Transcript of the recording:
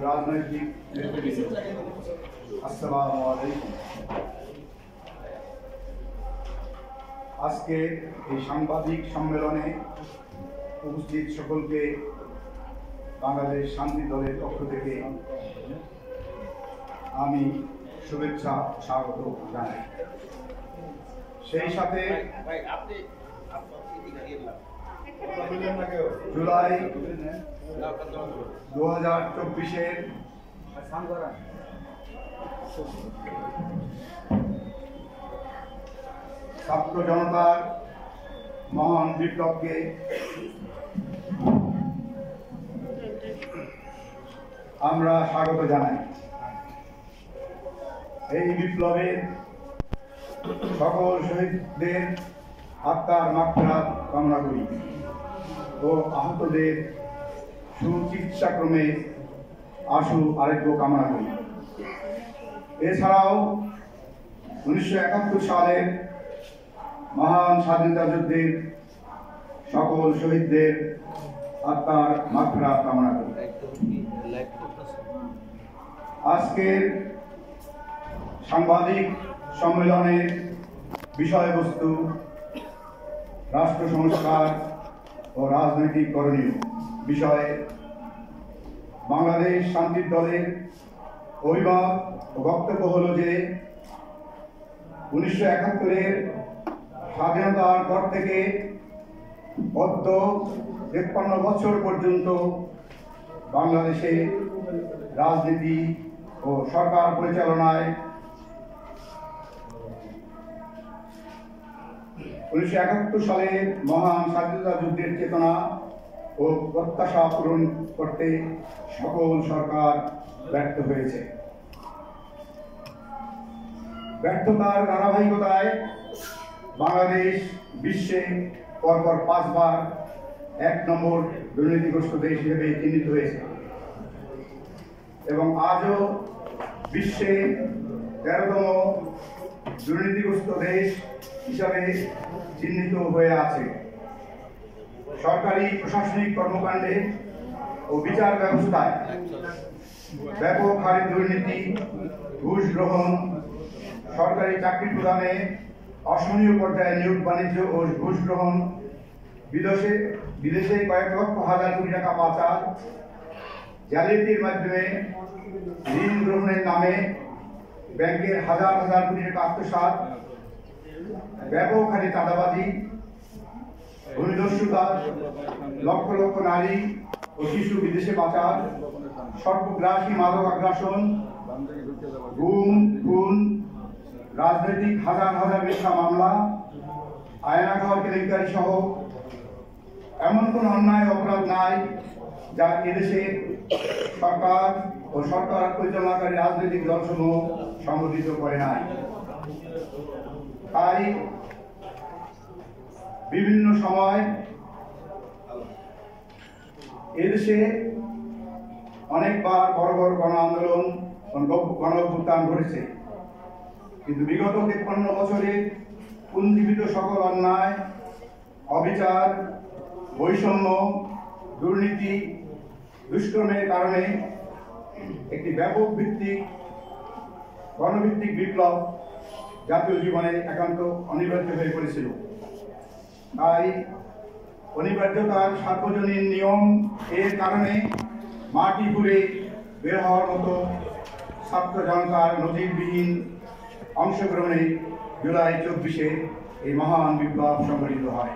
রাজনৈতিক নেতৃবৃন্দ, আসসালামু আলাইকুম। আজকে এই সাংবাদিক সম্মেলনে উপস্থিত সকলকে বাংলাদেশ শান্তি দলের পক্ষ থেকে আমি শুভেচ্ছা স্বাগত জানাই। সেই সাথে জুলাই 2024-এর ছাত্র জনতার মহান বিপ্লবকে আমরা স্বাগত জানাই। এই বিপ্লবের সকল শহীদদের আত্মার মাগফিরাত কামনা করি ও আহতদের সুচিকিৎসাক্রমে আশু আরোগ্য কামনা করি। এছাড়াও 1971 সালের মহান স্বাধীনতা যুদ্ধের সকল শহীদদের আত্মার মাগফিরাত কামনা করি। আজকের সাংবাদিক সম্মেলনের বিষয়বস্তু রাষ্ট্র সংস্কার ও রাজনৈতিক করণীয় বিষয়ে বাংলাদেশ শান্তি দলের অভিমত ও বক্তব্য হল যে 1971-এর স্বাধীনতার পর থেকে গত 53 বছর পর্যন্ত বাংলাদেশে রাজনীতি ও সরকার পরিচালনায় 1971 সালের মহান স্বাধীনতা যুদ্ধের চেতনা ও প্রত্যাশা পূরণ করতে সকল সরকার ব্যর্থ হয়েছে। ব্যর্থতার ধারাবাহিকতায় বাংলাদেশ বিশ্বে পরপর 5 বার 1 নম্বর দুর্নীতিগ্রস্ত দেশ হিসেবে চিহ্নিত হয়েছে এবং আজও বিশ্বে 13তম দুর্নীতিগ্রস্ত দেশ হিসাবে চিহ্নিত হয়ে আছে। সরকারি প্রশাসনিক কর্মকাণ্ডে ও বিচার ব্যবস্থায় ব্যাপক হারে দুর্নীতি, ঘুষ গ্রহণ, সরকারি চাকরি প্রদানে অসহনীয় পর্যায়ে নিয়োগ বাণিজ্য ও ঘুষ গ্রহণ, বিদেশে কয়েক লক্ষ হাজার কোটি টাকা পাচার, জালিয়াতির মাধ্যমে ঋণ গ্রহণের নামে ব্যাংকের হাজার হাজার কোটি টাকা আত্মসাৎ, ব্যাপক হারে চাঁদাবাজি, ভূমিদস্যুতা, লক্ষ লক্ষ নারী ও শিশু বিদেশে পাচার, সর্বগ্রাসী মাদক আগ্রাসন, গুম, খুন, রাজনৈতিক হাজার হাজার মিথ্যা মামলা, আয়নাঘর কেলেঙ্কারি সহ এমন কোন অন্যায় অপরাধ নাই যা এদেশে সরকার ও সরকার পরিচালনাকারী রাজনৈতিক দলসমূহ সংগঠিত করে নাই। তাই বিভিন্ন সময় এদেশে অনেকবার বড় বড় গণ আন্দোলন, গণ অভ্যুত্থান ঘটেছে, কিন্তু বিগত 53 বছরে পুঞ্জীবিত সকল অন্যায়, অবিচার, বৈষম্য, দুর্নীতি, দুষ্কর্মের কারণে একটি ব্যাপক ভিত্তিক গণভিত্তিক বিপ্লব জাতীয় জীবনে একান্ত অনিবার্য হয়ে পড়েছিল। তাই অনিবার্যতার সার্বজনীন নিয়ম এর কারণে মাটি ঘুরে বের হওয়ার মতো ছাত্র জনতার নজিরবিহীন অংশগ্রহণে জুলাই 24-এ এই মহান বিপ্লব সংঘটিত হয়।